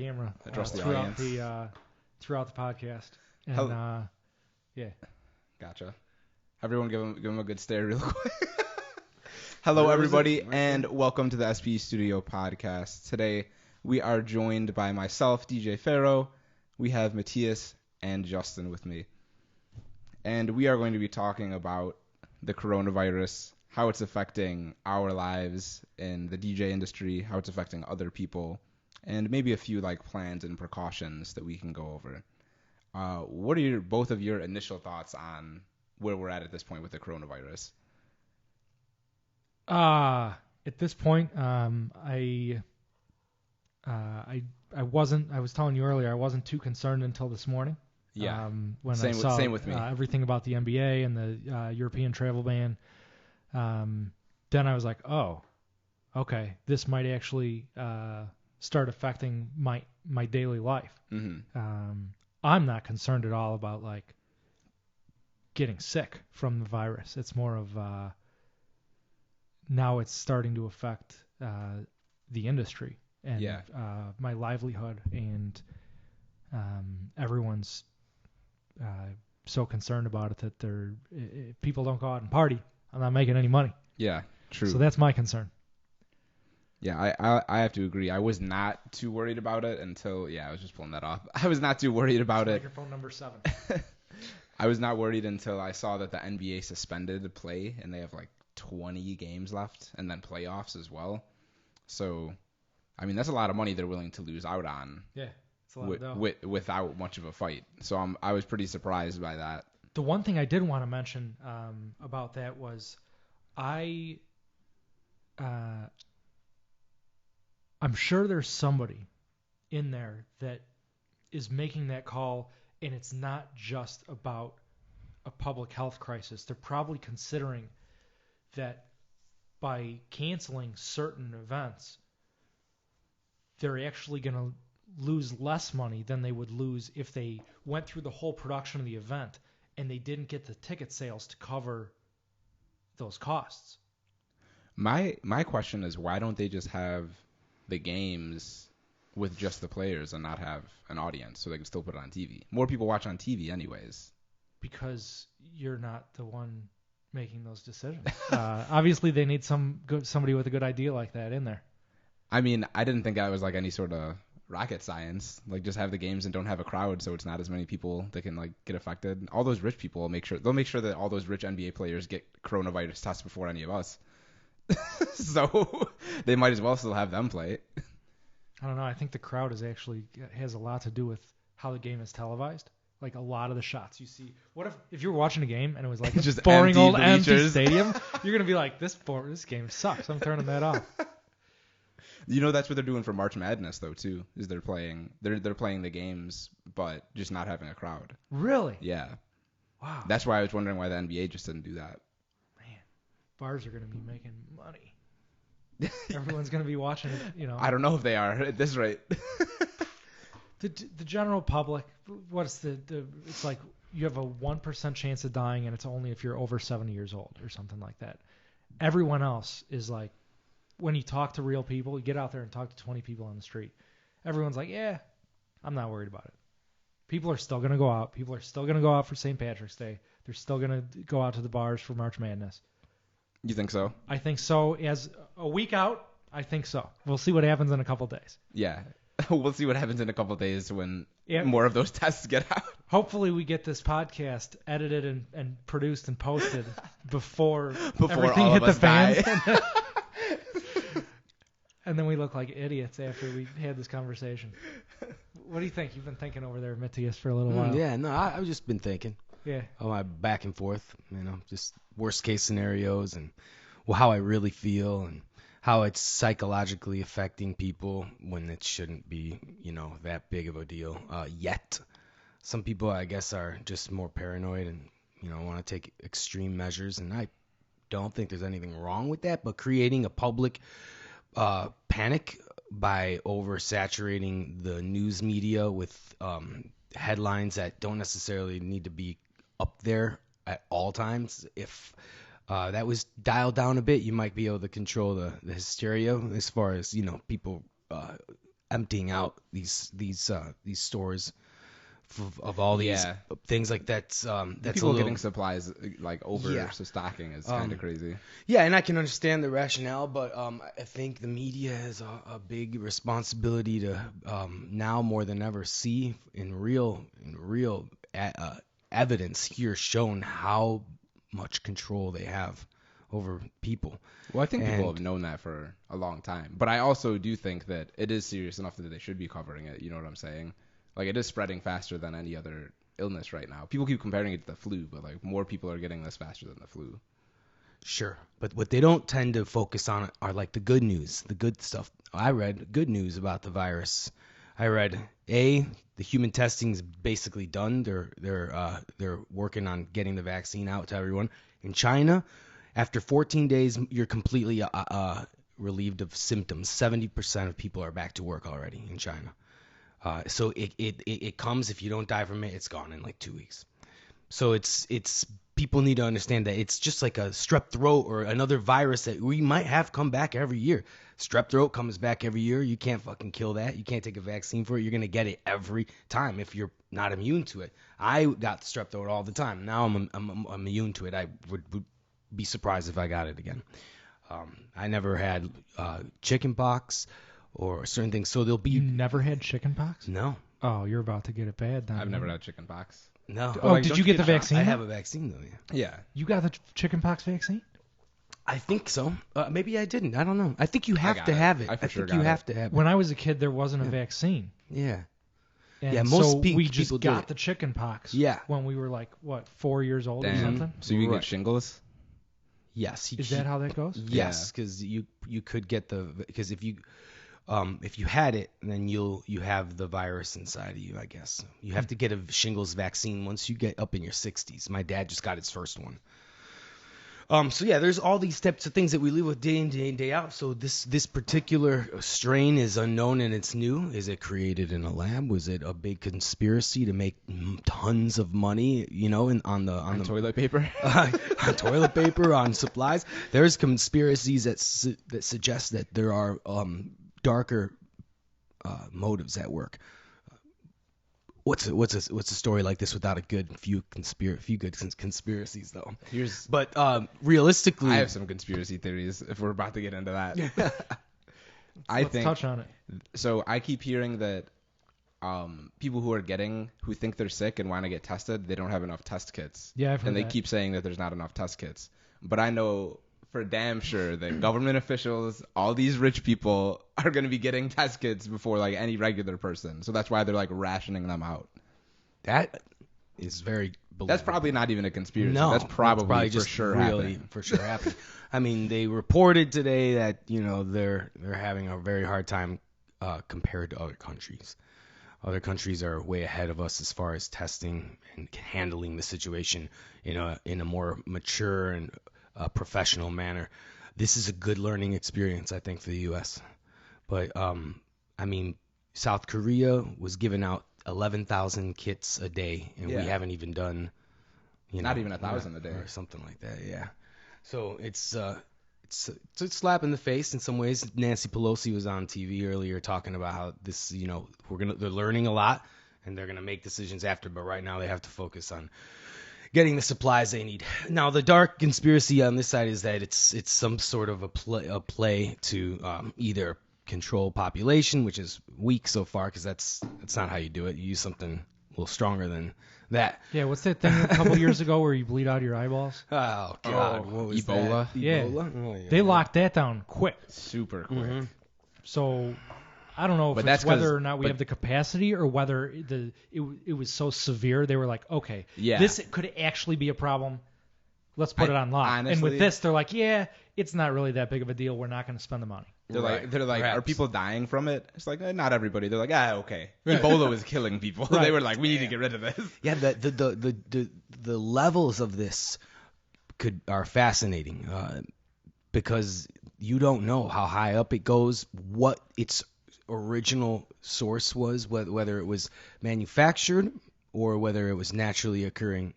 camera Address the throughout audience. Throughout the podcast. And yeah. Gotcha. Everyone give him a good stare real quick. Hello, everybody, and welcome to the SPE Studio Podcast. Today, we are joined by myself, DJ Farrow. We have Matthias and Justin with me. And we are going to be talking about the coronavirus, how it's affecting our lives in the DJ industry, how it's affecting other people, and maybe a few plans and precautions that we can go over. What are both of your initial thoughts on where we're at this point with the coronavirus? At this point, I was telling you earlier, I wasn't too concerned until this morning. Yeah. When same, I saw same with me. Everything about the NBA and the European travel ban. Then I was like, oh, okay, this might actually start affecting my daily life. Mm-hmm. I'm not concerned at all about getting sick from the virus. It's more of now it's starting to affect the industry and my livelihood, and everyone's so concerned about it that if people don't go out and party, I'm not making any money. Yeah, true. So that's my concern. Yeah, I have to agree. I was not too worried about it until, I was just pulling that off. I was not too worried about it. Microphone number 7. I was not worried until I saw that the NBA suspended play, and they have 20 games left, and then playoffs as well. So, I mean, that's a lot of money they're willing to lose out on. Yeah, it's a lot of dough. Without much of a fight. So I was pretty surprised by that. The one thing I did want to mention about that was I'm sure there's somebody in there that is making that call, and it's not just about a public health crisis. They're probably considering that by canceling certain events, they're actually going to lose less money than they would lose if they went through the whole production of the event and they didn't get the ticket sales to cover those costs. My question is, why don't they just have the games with just the players and not have an audience so they can still put it on TV? More people watch on TV anyways. Because you're not the one making those decisions. Obviously, they need somebody with a good idea like that in there. I mean, I didn't think that was any sort of rocket science. Just have the games and don't have a crowd, so it's not as many people that can get affected. All those rich people they'll make sure that all those rich NBA players get coronavirus tests before any of us. So they might as well still have them play it. I don't know. I think the crowd has a lot to do with how the game is televised. A lot of the shots you see. What if you were watching a game and it was just a boring old empty bleachers. stadium? You're gonna be like, this game sucks. I'm turning that off. That's what they're doing for March Madness though too. Is they're playing the games but just not having a crowd. Really? Yeah. Wow. That's why I was wondering why the NBA just didn't do that. Man, bars are gonna be making money. Everyone's gonna be watching it. I don't know if they are at this rate. The general public, what's it's you have a 1% chance of dying, and it's only if you're over 70 years old or something like that. Everyone else is when you talk to real people, you get out there and talk to 20 people on the street, everyone's like, yeah, I'm not worried about it. People are still going to go out. People are still going to go out for St. Patrick's Day. They're still going to go out to the bars for March Madness. You think so? I think so. As a week out, I think so. We'll see what happens in a couple days. Yeah. We'll see what happens in a couple days when more of those tests get out. Hopefully we get this podcast edited and produced and posted before everything all hit of the us fan. die. And then we look like idiots after we had this conversation. What do you think? You've been thinking over there, Matthias, for a little while. Yeah, no, I've just been thinking. Yeah. Oh, my back and forth, just worst case scenarios and how I really feel and how it's psychologically affecting people when it shouldn't be, that big of a deal yet. Some people, I guess, are just more paranoid and, want to take extreme measures. And I don't think there's anything wrong with that. But creating a public panic by oversaturating the news media with headlines that don't necessarily need to be up there at all times. If that was dialed down a bit, you might be able to control the hysteria as far as, people emptying out these stores of all these things like that's people getting supplies like over so stocking is kind of crazy. Yeah, and I can understand the rationale, but I think the media has a big responsibility to now more than ever see in real evidence here shown how much control they have over people. Well, I think people have known that for a long time, but I also do think that it is serious enough that they should be covering it. You know what I'm saying? Like, it is spreading faster than any other illness right now. People keep comparing it to the flu, but like more people are getting this faster than the flu. Sure, but what they don't tend to focus on are like the good news, the good stuff. I read good news about the virus. I read the human testing's basically done. They're working on getting the vaccine out to everyone. In China, after 14 days, you're completely relieved of symptoms. 70% of people are back to work already in China. So it comes, if you don't die from it, it's gone in like 2 weeks. So it's people need to understand that it's just like a strep throat or another virus that we might have come back every year. Strep throat comes back every year. You can't fucking kill that. You can't take a vaccine for it. You're going to get it every time if you're not immune to it. I got the strep throat all the time. Now I'm immune to it. I would be surprised if I got it again. I never had chicken pox or certain things. So there'll be. You never had chicken pox? No. Oh, you're about to get it bad then. I've never had chicken pox. No. Oh, did you get the vaccine? I have a vaccine though. Yeah. You got the chicken pox vaccine? I think so. Maybe I didn't. I don't know. I think you have to have it. I think you have to have it. When I was a kid, there wasn't a vaccine. Yeah. And most we just people got the chicken pox. Yeah. When we were like, 4 years old or something? So you get shingles? Yes. Is that how that goes? Yes, because you could get because if you had it, then you have the virus inside of you, I guess. You have to get a shingles vaccine once you get up in your 60s. My dad just got his first one. So yeah, there's all these types of things that we live with day in, day in, day out. So this particular strain is unknown and it's new. Is it created in a lab? Was it a big conspiracy to make tons of money? You know, on toilet paper, on toilet paper, on supplies. There's conspiracies that suggest that there are darker motives at work. What's a story like this without a few good conspiracies though? Realistically, I have some conspiracy theories if we're about to get into that. Let's touch on it. So I keep hearing that people who think they're sick and want to get tested, they don't have enough test kits. Yeah, I've heard and they that. keep saying that there's not enough test kits. But I know for damn sure that government officials, all these rich people are going to be getting test kits before like any regular person. So that's why they're like rationing them out. That is very believable. That's probably not even a conspiracy. No, that's probably just for sure really happening. For sure happening. I mean, they reported today that they're having a very hard time compared to other countries. Other countries are way ahead of us as far as testing and handling the situation in a more mature and professional manner. This is a good learning experience, I think, for the U.S. But I mean, South Korea was giving out 11,000 kits a day, and we haven't even done, not even 1,000 a day or something like that. Yeah. So it's a slap in the face in some ways. Nancy Pelosi was on TV earlier talking about how this, they're learning a lot and they're gonna make decisions after, but right now they have to focus on getting the supplies they need. Now, the dark conspiracy on this side is that it's some sort of a play to either control population, which is weak so far because that's not how you do it. You use something a little stronger than that. Yeah, what's that thing a couple years ago where you bleed out your eyeballs? Oh God, what was Ebola? that? Yeah. Oh, yeah. They locked that down quick. Super quick. Mm-hmm. So I don't know if it's whether or not we have the capacity or whether it was so severe they were like, okay, this could actually be a problem. Let's put it on lock. Honestly, and with this, they're like, yeah, it's not really that big of a deal. We're not going to spend the money. They're like, Perhaps. are people dying from it? It's like, not everybody. They're like, okay. Ebola was killing people. They were like, we need to get rid of this. Yeah, the levels of this are fascinating because you don't know how high up it goes, what its original source was, whether it was manufactured or whether it was naturally occurring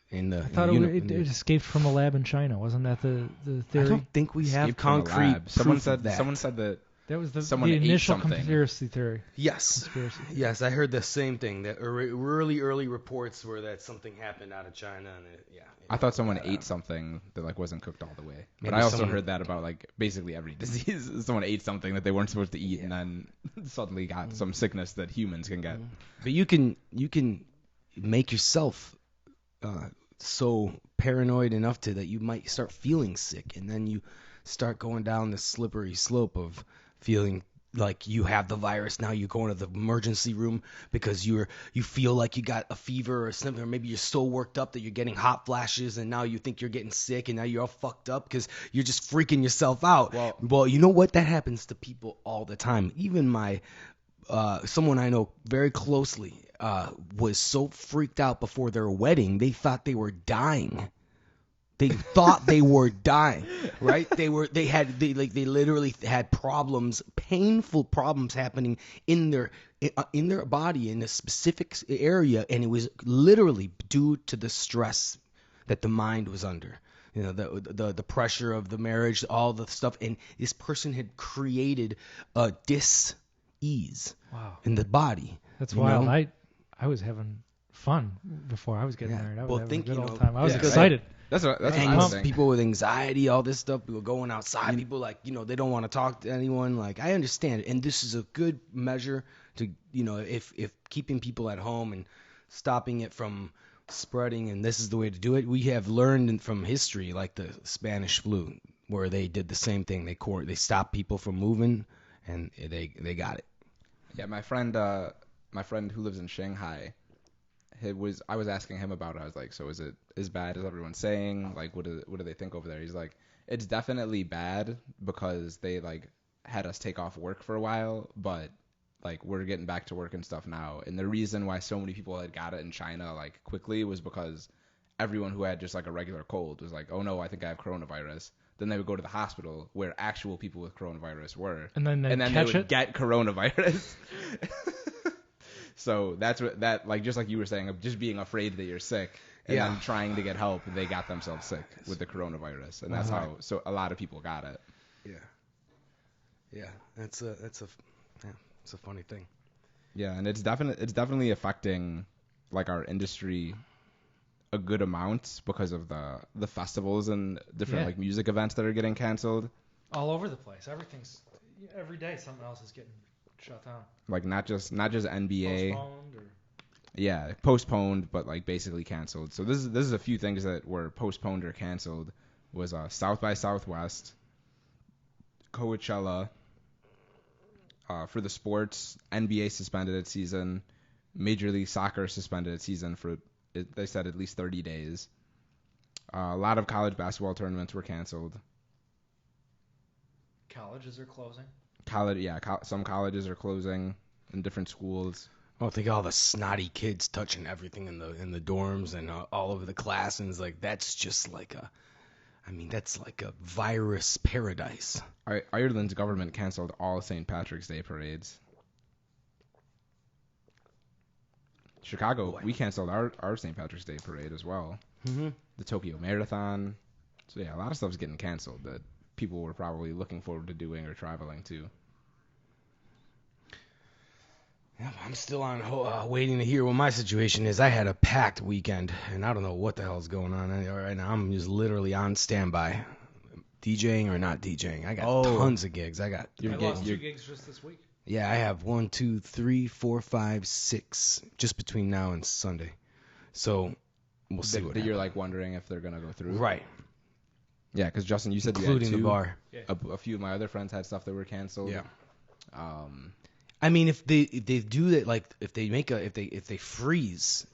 in the. I thought it escaped from a lab in China. Wasn't that the theory? I don't think we have Escaped from a concrete lab. Someone proof said of that. Someone said that That was the someone ate initial something. conspiracy theory. Yes. Conspiracy. Yes, I heard the same thing. That early reports were that something happened out of China, and I thought someone ate something that like wasn't cooked all the way. But Maybe I also someone- heard that about like basically every disease. Someone ate something that they weren't supposed to eat, and then suddenly got some sickness that humans can get. But you can make yourself so paranoid enough that you might start feeling sick, and then you start going down this slippery slope of feeling like you have the virus. Now you go into the emergency room because you feel like you got a fever or something, or maybe you're so worked up that you're getting hot flashes, and now you think you're getting sick, and now you're all fucked up because you're just freaking yourself out. Well, you know what? That happens to people all the time. Even my someone I know very closely was so freaked out before their wedding, they thought they were dying. They thought they were dying, right? They literally had problems, painful problems happening in their body in a specific area, and it was literally due to the stress that the mind was under. You know, the pressure of the marriage, all the stuff, and this person had created a dis-ease in the body. That's wild. I was having fun before I was getting married. I was having a good old time. I was excited. That's what I And was saying. people with anxiety, all this stuff, people going outside, people like, they don't want to talk to anyone. Like, I understand it. And this is a good measure to, if keeping people at home and stopping it from spreading, and this is the way to do it. We have learned from history, like the Spanish flu, where they did the same thing. They stopped people from moving, and they got it. Yeah, my friend who lives in Shanghai, I was asking him about it. I was like, so is it as bad as everyone's saying? Like, what do they think over there? He's like, it's definitely bad because they like had us take off work for a while, but like we're getting back to work and stuff now. And the reason why so many people had got it in China like quickly was because everyone who had just like a regular cold was like, oh no, I think I have coronavirus. Then they would go to the hospital where actual people with coronavirus were, and then they would get coronavirus. So that's just like you were saying, of just being afraid that you're sick and then trying to get help, they got themselves sick with the coronavirus, and that's how a lot of people got it. Yeah, it's a funny thing. Yeah, and it's definitely affecting like our industry a good amount because of the festivals and different like music events that are getting canceled all over the place. Every day something else is getting shut down. Like not just NBA. Postponed postponed, but like basically canceled. So this is a few things that were postponed or canceled. Was South by Southwest, Coachella. For the sports, NBA suspended its season. Major League Soccer suspended its season for, they said, at least 30 days. A lot of college basketball tournaments were canceled. Colleges are closing. Some colleges are closing in different schools. Oh, think of all the snotty kids touching everything in the dorms and all over the class, and it's like that's just like that's like a virus paradise. Ireland's government canceled all St. Patrick's Day parades. Chicago, we canceled our St. Patrick's Day parade as well. Mm-hmm. The Tokyo Marathon. So yeah, a lot of stuff's getting canceled that people were probably looking forward to doing or traveling to. Yeah, I'm still on waiting to hear what my situation is. I had a packed weekend, and I don't know what the hell's going on right now. I'm just literally on standby, DJing or not DJing. I got tons of gigs. I lost 2 gigs just this week. Yeah, I have 1, 2, 3, 4, 5, 6 just between now and Sunday. So we'll see what happens. You're like wondering if they're gonna go through. Right. Yeah, because Justin, you said including you had 2. The bar. Yeah. A few of my other friends had stuff that were canceled. Yeah. I mean, if they do that, like if they freeze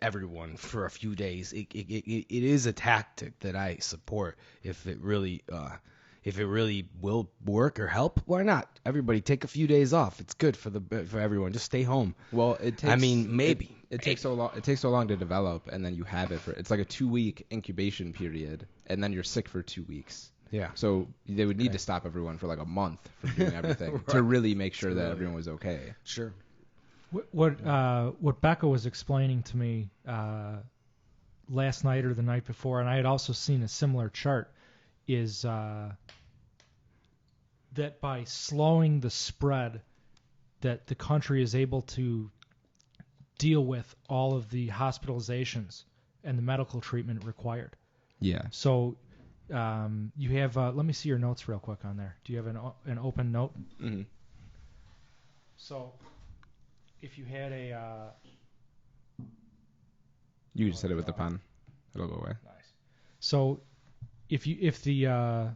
everyone for a few days, it is a tactic that I support. If it really will work or help, why not? Everybody take a few days off. It's good for everyone. Just stay home. Well, it takes. Maybe it takes so long. It takes so long to develop, and then you have it it's like a 2-week incubation period, and then you're sick for 2 weeks. Yeah. So they would need to stop everyone for like a month from doing everything Right. to really make sure that everyone was okay. Sure. What Becca was explaining to me last night or the night before, and I had also seen a similar chart, is that by slowing the spread, that the country is able to deal with all of the hospitalizations and the medical treatment required. Yeah. So you have, let me see your notes real quick on there. Do you have an open note? Mm-hmm. So if you had a... You just hit it with the pen. It'll go away. Nice. So if the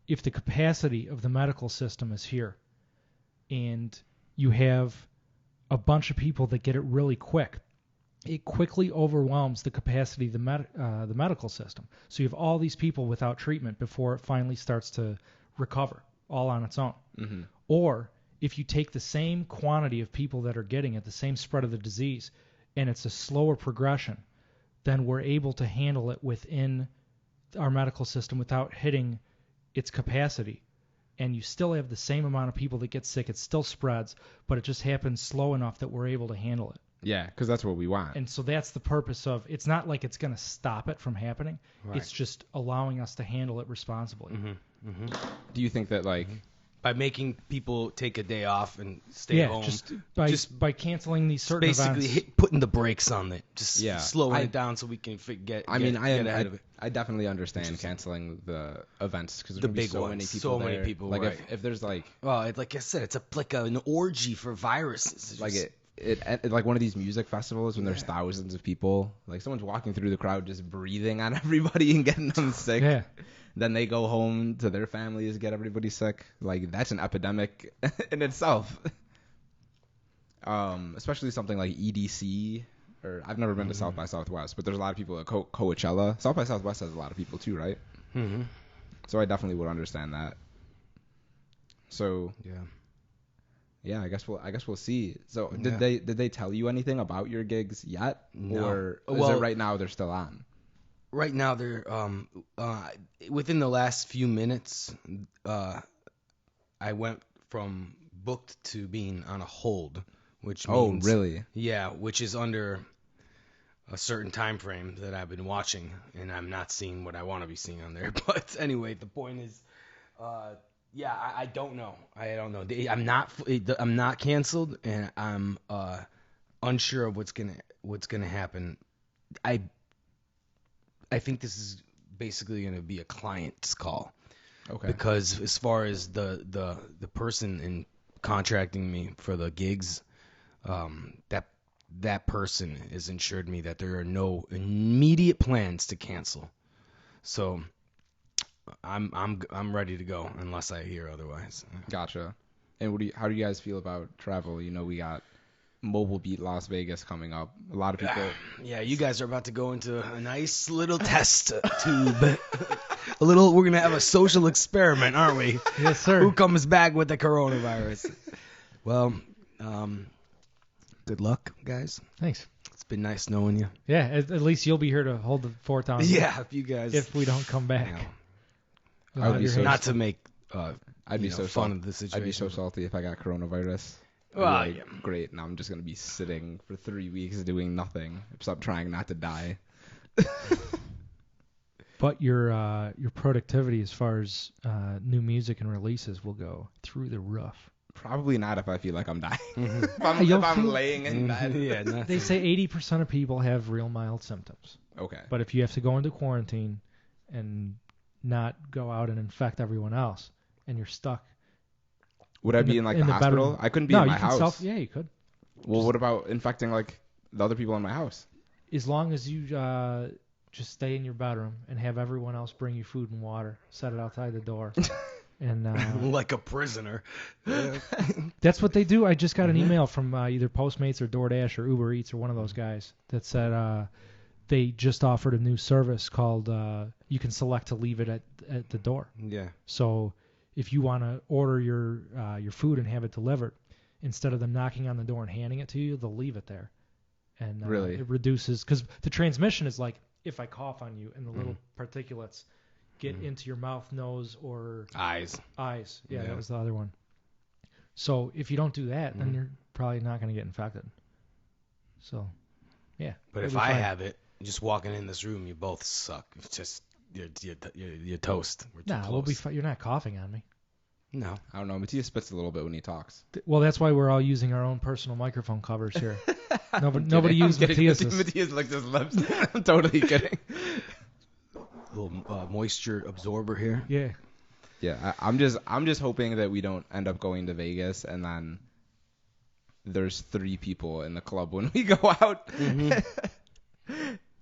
capacity of the medical system is here, and you have a bunch of people that get it really quick, it quickly overwhelms the capacity of the medical system. So you have all these people without treatment before it finally starts to recover all on its own. Mm-hmm. Or if you take the same quantity of people that are getting it, the same spread of the disease, and it's a slower progression, then we're able to handle it within our medical system without hitting its capacity. And you still have the same amount of people that get sick. It still spreads, but it just happens slow enough that we're able to handle it. Yeah, because that's what we want. And so that's the purpose of, it's not like it's going to stop it from happening. Right. It's just allowing us to handle it responsibly. Mm-hmm. Mm-hmm. Do you think that, like... By making people take a day off and stay home. just by canceling these certain basically events. putting the brakes on it. Just slowing I it down so we can get I ahead of it. I definitely understand canceling the events because The there's big so ones. many people So there. many people, Like right. if there's like... Well, like I said, it's like an orgy for viruses. It's Like just- it like one of these music festivals when there's thousands of people, like someone's walking through the crowd just breathing on everybody and getting them sick. Yeah. Then they go home to their families, get everybody sick. Like that's an epidemic in itself. Especially something like EDC, or I've never been to South by Southwest, but there's a lot of people at Coachella. South by Southwest has a lot of people too, right? Mm-hmm. So I definitely would understand that. So yeah, I guess we'll see. So did they tell you anything about your gigs yet, No. or is Well, it right now they're still on? Right now, they're within the last few minutes, I went from booked to being on a hold, which means, really? Yeah, which is under a certain time frame that I've been watching, and I'm not seeing what I want to be seeing on there. But anyway, the point is, I don't know. I don't know. I'm not canceled, and I'm unsure of what's gonna happen. I think this is basically going to be a client's call. Okay. Because as far as the person in contracting me for the gigs, that person has assured me that there are no immediate plans to cancel. So I'm ready to go unless I hear otherwise. Gotcha. And how do you guys feel about travel? You know, we got Mobile Beat Las Vegas coming up. A lot of people. Yeah, you guys are about to go into a nice little test tube. We're gonna have a social experiment, aren't we? Yes, sir. Who comes back with the coronavirus? Well, good luck, guys. Thanks. It's been nice knowing you. Yeah, at least you'll be here to hold the fort down. Yeah, if you guys. If we don't come back. I would be so Not to make I'd be so fun of the situation. I'd be so salty if I got coronavirus. Well, yeah. Great. Now I'm just gonna be sitting for 3 weeks doing nothing except trying not to die. But your productivity as far as new music and releases will go through the roof. Probably not if I feel like I'm dying. Mm-hmm. if I'm laying in bed. Yeah, They say 80% of people have real mild symptoms. Okay. But if you have to go into quarantine and not go out and infect everyone else, and you're stuck. Would I be in the hospital? bedroom? I couldn't be in my house. Yeah, you could. Well, what about infecting like the other people in my house? As long as you just stay in your bedroom and have everyone else bring you food and water, set it outside the door. And like a prisoner. that's what they do. I just got an email from either Postmates or DoorDash or Uber Eats or one of those guys that said they just offered a new service called you can select to leave it at the door. Yeah. So if you want to order your food and have it delivered, instead of them knocking on the door and handing it to you, they'll leave it there. And really? It reduces, because the transmission is like if I cough on you and the little particulates get into your mouth, nose, or eyes. Yeah, that was the other one. So if you don't do that, then you're probably not going to get infected. So, yeah. But if I have it, just walking in this room, you both suck. It's just you're toast. We're too Nah, close. we'll be fine. You're not coughing on me. No. I don't know. Matthias spits a little bit when he talks. Well, that's why we're all using our own personal microphone covers here. Nobody used Matthias's. Matthias licks his lips. I'm totally kidding. Little moisture absorber here. Yeah. Yeah, I'm just hoping that we don't end up going to Vegas and then there's 3 people in the club when we go out, and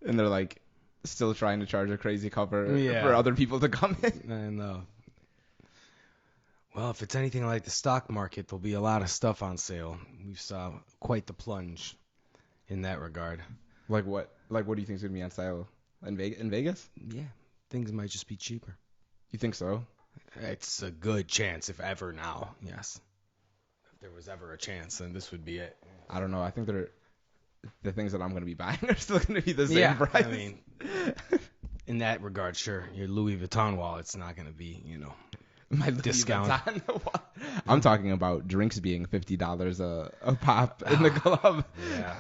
they're like still trying to charge a crazy cover for other people to come in. I know. Well, if it's anything like the stock market, there'll be a lot of stuff on sale. We saw quite the plunge in that regard. Like what? Like what do you think is gonna be on sale in Vegas? Yeah, things might just be cheaper. You think so? It's a good chance, if ever now. Yes. If there was ever a chance, then this would be it. I don't know. I think the things that I'm going to be buying are still going to be the same price. I mean, in that regard, sure. Your Louis Vuitton wallet's not going to be, my discount. I'm talking about drinks being $50 a pop in the club. Yeah.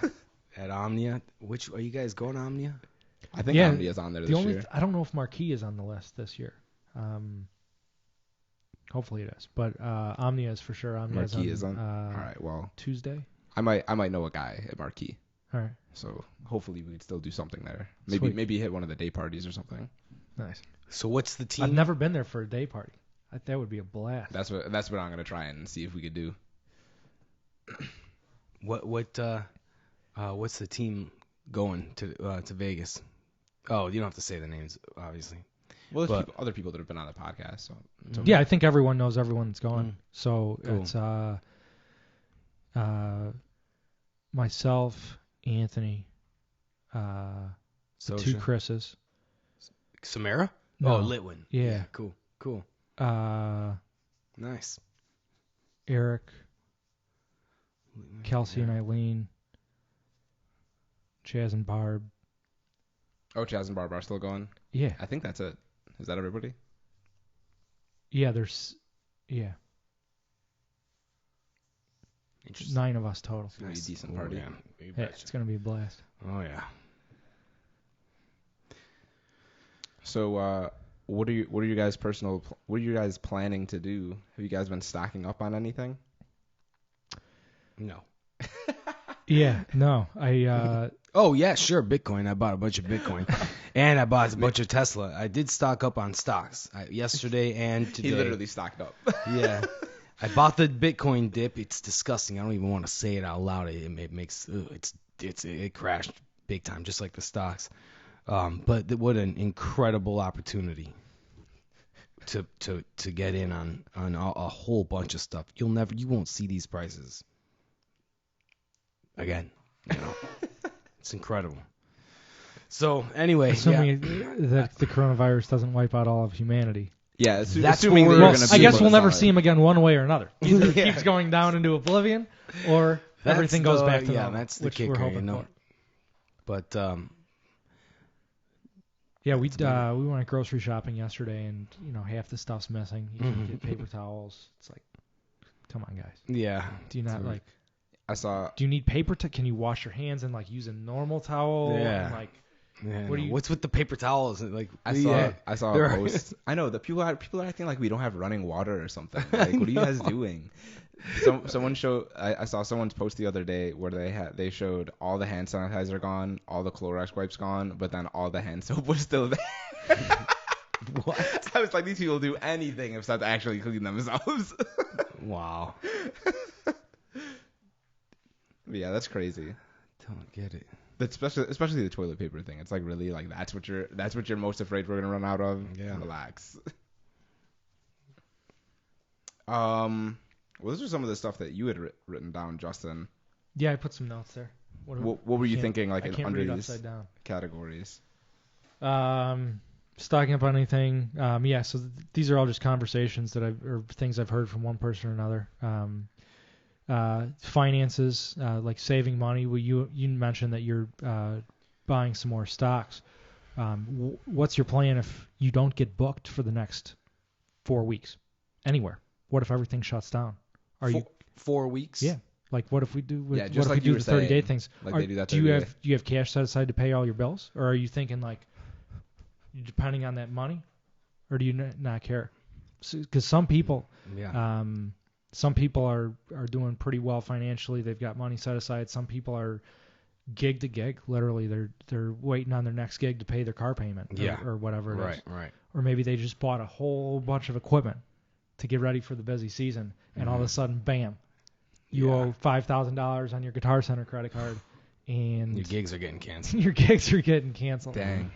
At Omnia. Which are you guys going to Omnia? I think Omnia's on there this year. I don't know if Marquee is on the list this year. Hopefully it is, but Omnia is for sure. Marquee is on. All right, well, Tuesday. I might know a guy at Marquee. All right. So hopefully we'd still do something there. Sweet. Maybe hit one of the day parties or something. Nice. So what's the team? I've never been there for a day party. That would be a blast. That's what I'm gonna try and see if we could do. What's the team going to Vegas? Oh, you don't have to say the names, obviously. Well, there's other people that have been on the podcast. So yeah, I think everyone knows everyone that's going. So cool. It's myself, Anthony, the 2 Chris's. Samara? No. Oh, Litwin. Yeah. Cool. Nice. Eric, Kelsey and Eileen, Chaz and Barb. Oh, Chaz and Barb are still going? Yeah. I think that's it. Is that everybody? Yeah, there's 9 of us total. It's going to be a decent party. Yeah, Yeah, it's going to be a blast. Oh, yeah. So, what are you guys planning to do? Have you guys been stocking up on anything? No. Yeah, no. Oh, yeah, sure. Bitcoin. I bought a bunch of Bitcoin. And I bought a bunch of Tesla. I did stock up on stocks yesterday and today. He literally stocked up. Yeah. I bought the Bitcoin dip. It's disgusting. I don't even want to say it out loud. It makes it crashed big time, just like the stocks. But what an incredible opportunity to get in on a whole bunch of stuff. You won't see these prices again. It's incredible. So anyway, assuming that the coronavirus doesn't wipe out all of humanity. Yeah, that's assuming what that we're you're I guess we'll never on. see him again one way or another. Either it keeps going down into oblivion, or everything goes back to normal. That's the which kicker, we're hoping for. But yeah, we went grocery shopping yesterday, and half the stuff's missing. You can get paper towels. It's like, come on, guys. yeah, Do you not like? Do you need paper? Can you wash your hands and use a normal towel? Yeah. And, yeah, what do you? what's with the paper towels? I saw a post. I know the people are acting like we don't have running water or something. Like, what are you guys doing? Someone showed. I saw someone's post the other day where they showed all the hand sanitizer gone, all the Clorox wipes gone, but then all the hand soap was still there. What? I was like, these people do anything except actually clean themselves. Wow. Yeah, that's crazy. Don't get it. Especially the toilet paper thing. It's like, really, like that's what you're most afraid we're gonna run out of. Yeah. Relax. Well, those are some of the stuff that you had written down, Justin. Yeah, I put some notes there. What were you thinking, I can't under read these upside down. categories? Stocking up on anything. Yeah. So these are all just conversations or things I've heard from one person or another. Finances, like saving money. Well, you mentioned that you're buying some more stocks. What's your plan if you don't get booked for the next 4 weeks anywhere? What if everything shuts down? You 4 weeks? Yeah. Like what if we do? Yeah, what just if like we do you were the 30-day saying, things? like they do that do you have cash set aside to pay all your bills, or are you thinking like You depending on that money, or do you not care? Because some people, some people are doing pretty well financially. They've got money set aside. Some people are gig to gig. Literally, they're waiting on their next gig to pay their car payment or whatever it is. Right. Or maybe they just bought a whole bunch of equipment to get ready for the busy season, and all of a sudden, bam, you owe $5,000 on your Guitar Center credit card, and your gigs are getting canceled. Your gigs are getting canceled. Dang.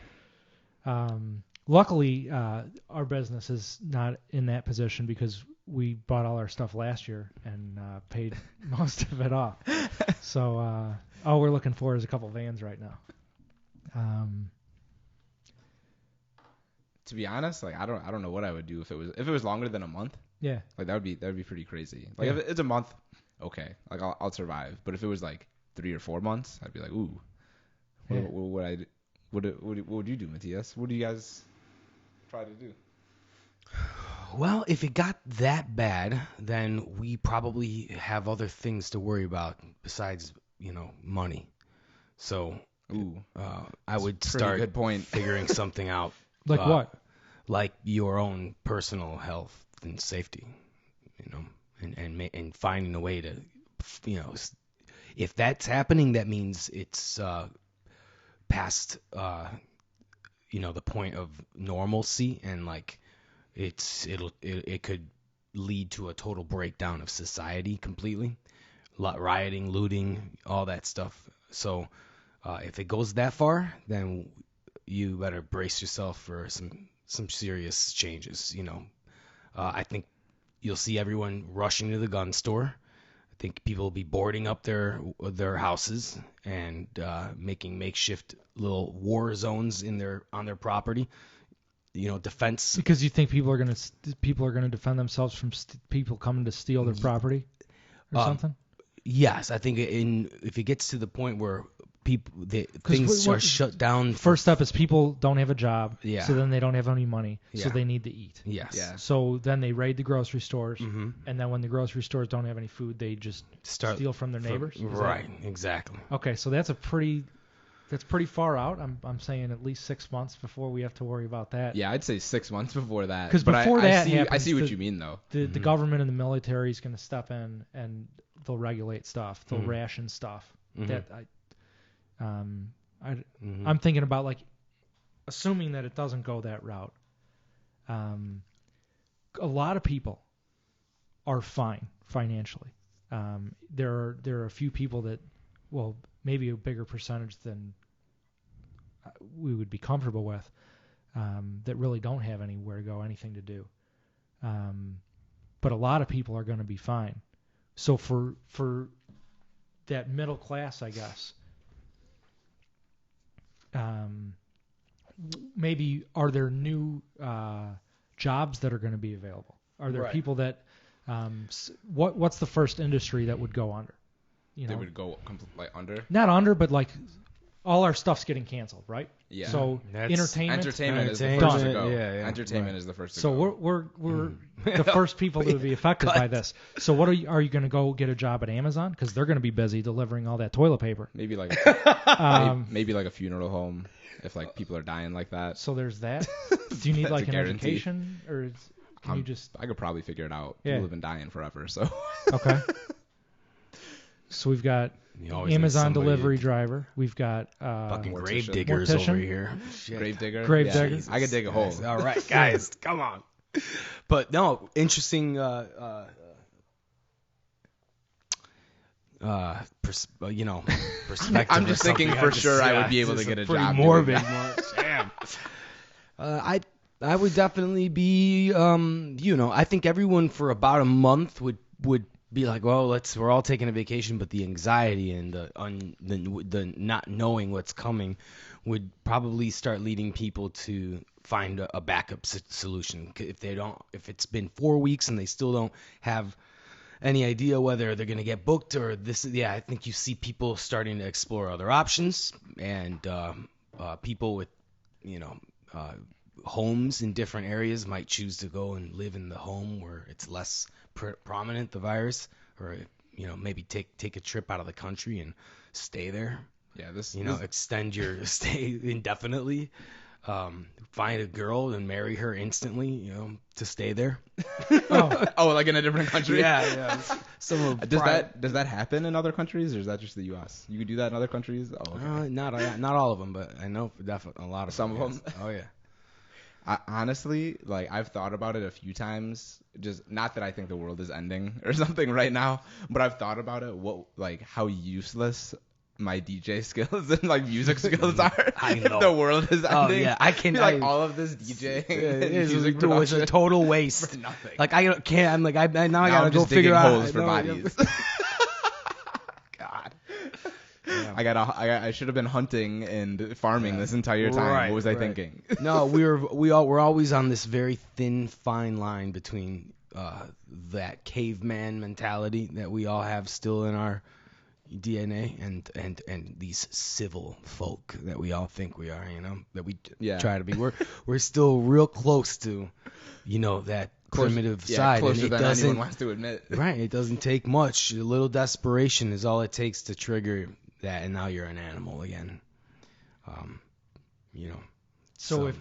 Luckily, our business is not in that position because we bought all our stuff last year and paid most of it off. So all we're looking for is a couple vans right now. To be honest, like I don't know what I would do if it was longer than a month. Yeah. Like that would be pretty crazy. Like if it's a month, okay, like I'll survive. But if it was like 3 or 4 months, I'd be like, ooh, what would you do, Matthias? What do you guys try to do? Well, if it got that bad, then we probably have other things to worry about besides, money. So, I would start good point. figuring something out. Like what? Like your own personal health and safety, and finding a way to, if that's happening, that means it's past, the point of normalcy, and like it could lead to a total breakdown of society completely, rioting, looting, all that stuff. So if it goes that far, then you better brace yourself for some serious changes. I think you'll see everyone rushing to the gun store. I think people will be boarding up their houses and making makeshift little war zones on their property. Defense. Because you think people are gonna defend themselves from people coming to steal their property or something? Yes, I think if it gets to the point where things are shut down. First step is people don't have a job, Yeah. so then they don't have any money, Yeah. so they need to eat. Yes. Yeah. So then they raid the grocery stores, Mm-hmm. and then when the grocery stores don't have any food, they just steal from their neighbors. Is that- Right. Exactly. Okay, so that's pretty far out. I'm saying at least 6 months before we have to worry about that. Yeah, I'd say 6 months before that. 'Cause But before that I happens, see what you mean though. The government and the military is going to step in and they'll regulate stuff. They'll Mhm. ration stuff. Mhm. That Mhm. I'm thinking about, like, assuming that it doesn't go that route. A lot of people are fine financially. There are a few people that, well, maybe a bigger percentage than we would be comfortable with, that really don't have anywhere to go, anything to do. But a lot of people are going to be fine. So for that middle class, I guess, maybe are there new jobs that are going to be available? Are there Right. people that what's the first industry that would go under? They would go under. Not under, but like all our stuff's getting canceled, right? Yeah. So That's- entertainment Entertainment is the Entertainment, first to go. yeah, Entertainment is the first to So go. we're the first people to be affected by this. So what are you going to go get a job at Amazon? Because they're going to be busy delivering all that toilet paper. Maybe like maybe like a funeral home if like people are dying like that. So there's that. Do you need That's like a an guarantee. education, or can you just I could probably figure it out. Yeah. People have been dying forever, so okay? So we've got You always need Amazon somebody- delivery driver. We've got Fucking Mortician. grave diggers Mortician. over here. Shit. grave digger. Grave Yeah. digger. I could dig a hole. All right, guys, come on. But no, interesting. Perspective. I'm just or something. thinking for sure I would be able to This get is a job pretty doing morbid. that. Damn. I would definitely be. I think everyone for about a month would be like, well, we're all taking a vacation, but the anxiety and the not knowing what's coming would probably start leading people to find a backup solution. If it's been 4 weeks and they still don't have any idea whether they're going to get booked or this, I think you see people starting to explore other options, and people with, homes in different areas might choose to go and live in the home where it's less prominent, the virus, or maybe take a trip out of the country and stay there. Yeah, this Extend your stay indefinitely. find a girl and marry her instantly, to stay there. Oh, like in a different country? Yeah. Does that happen in other countries, or is that just the U.S.? You could do that in other countries? Oh, okay. Not all of them, but I know definitely a lot of some of them. Oh yeah. Honestly, like I've thought about it a few times. Just not that I think the world is ending or something right now, but I've thought about it. How useless my DJ skills and like music skills are. I know. If the world is ending. Oh yeah, I can. All of this DJing and it music was a total waste. For nothing. Like I can't. I'm like I gotta go just figure digging out holes for bodies. God. Yeah. I should have been hunting and farming this entire time. Right, what was I thinking? No, we're always on this very thin, fine line between that caveman mentality that we all have still in our DNA and these civil folk that we all think we are, that we try to be. We're still real close to, that primitive side. Closer than anyone wants to admit. Right. It doesn't take much. A little desperation is all it takes to trigger that, and now you're an animal again. So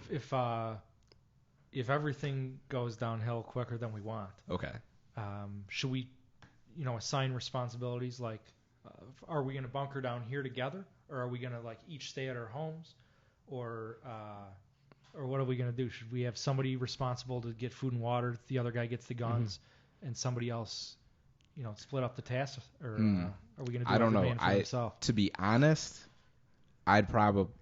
if everything goes downhill quicker than we want, okay, should we, assign responsibilities like, are we going to bunker down here together, or are we going to each stay at our homes, or what are we going to do? Should we have somebody responsible to get food and water, the other guy gets the guns, and somebody else, split up the tasks, or are we going to do every man for himself? To be honest, I'd probably,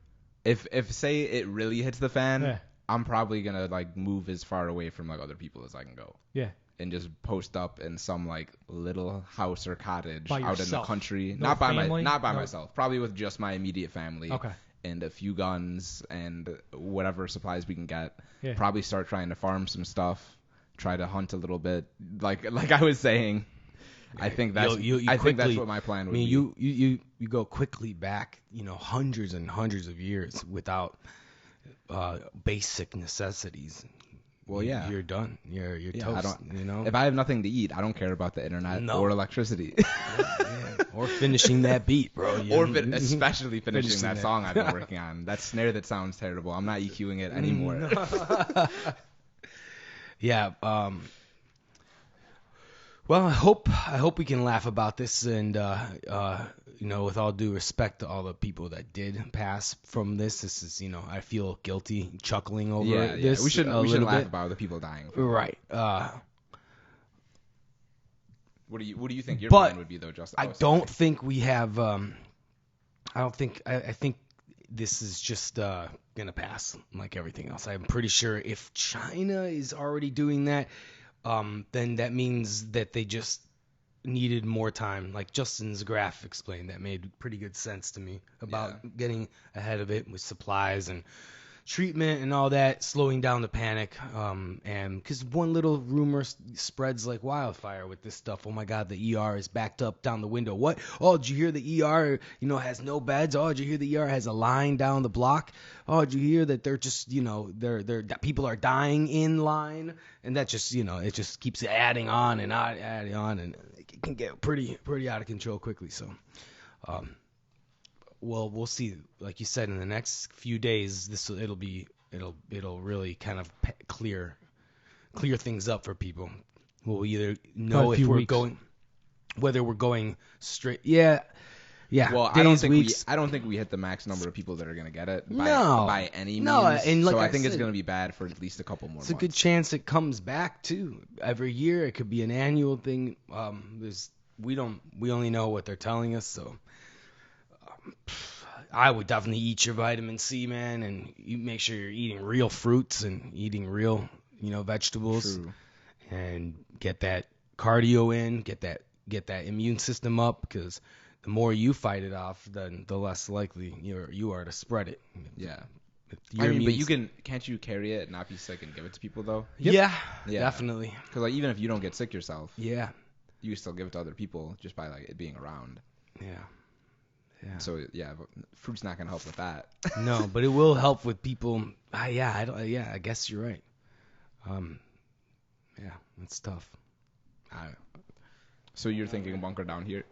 if say it really hits the fan, I'm probably gonna move as far away from other people as I can go. Yeah. And just post up in some little house or cottage by out yourself. in the country. No not by family? myself. Probably with just my immediate family. Okay. And a few guns and whatever supplies we can get. Yeah. Probably start trying to farm some stuff. Try to hunt a little bit. Like I was saying, I think that's that's what my plan would be. You go quickly back, hundreds and hundreds of years without basic necessities. Well, yeah, you're done. You're toast. If I have nothing to eat, I don't care about the internet or electricity. Or finishing that beat, bro. Especially finishing that song I've been working on. That snare that sounds terrible. I'm not EQing it anymore. Yeah. Well, I hope we can laugh about this, and with all due respect to all the people that did pass from this. This is, I feel guilty chuckling over this. We should laugh about the people dying. Right. What do you think your plan would be though, Justin? I don't think we have. I think this is just gonna pass like everything else. I'm pretty sure if China is already doing that, then that means that they just needed more time. Like Justin's graph explained, that made pretty good sense to me about getting ahead of it with supplies and treatment and all that, slowing down the panic. And because one little rumor spreads like wildfire with this stuff. Oh my God, the ER is backed up down the window. What? Oh, did you hear the ER, has no beds? Oh, did you hear the ER has a line down the block? Oh, did you hear that they're just, that people are dying in line? And that just, it just keeps adding on and adding on, and it can get pretty out of control quickly. So, well, we'll see. Like you said, in the next few days, it'll really kind of clear things up for people. We'll either know if we're going, whether we're going straight. Yeah. Well, I don't think we hit the max number of people that are going to get it by any means. No, and like I think it's going to be bad for at least a couple more months. It's a good chance it comes back too. Every year, it could be an annual thing. We only know what they're telling us, so. I would definitely eat your vitamin C, man, and you make sure you're eating real fruits and eating real, vegetables. True. And get that cardio in, get that immune system up, because the more you fight it off, then the less likely you are to spread it. Yeah. But can't you carry it, not be sick, and give it to people though? Yep. Yeah, definitely. Because even if you don't get sick yourself, you can still give it to other people just by it being around. Yeah. Yeah. So but fruit's not gonna help with that. No, but it will help with people. I guess you're right. It's tough. So you're thinking bunker down here?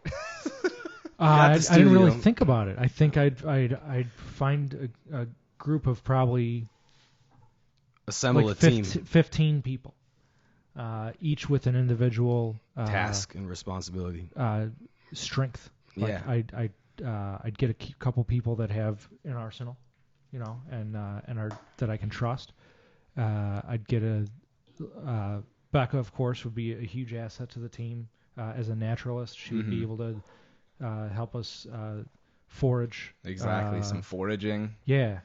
I didn't really think about it. I think I'd find a group of probably assemble like a team. 15 people, each with an individual Task and responsibility. strength. Like Yeah. I'd get a couple people that have an arsenal, and are that I can trust. I'd get Becca, of course, would be a huge asset to the team as a naturalist. She would be able to help us forage. Exactly, some foraging. Yeah.